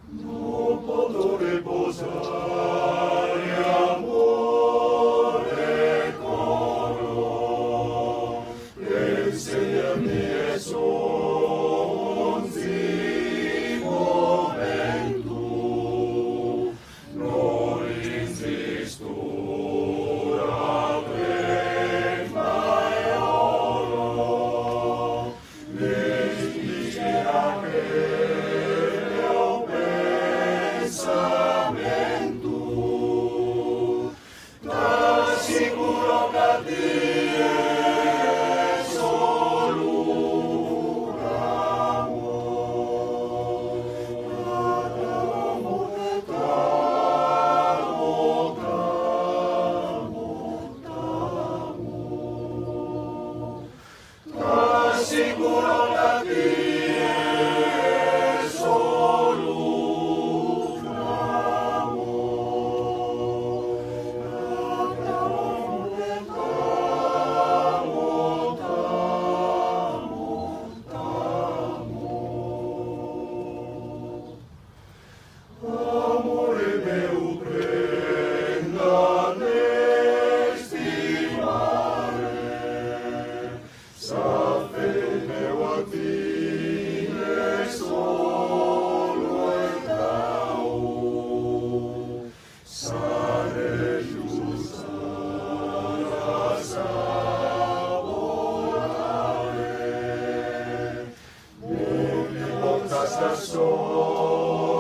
non potrò riposare amore coro, insegnami e sonzi momentu, non insisto sicuro che Dio solo sicuro che Dio solo amore meu prenda nestimare, sapere meu a ti è solo e tau, sare giusta da savorare, non mi portas a sol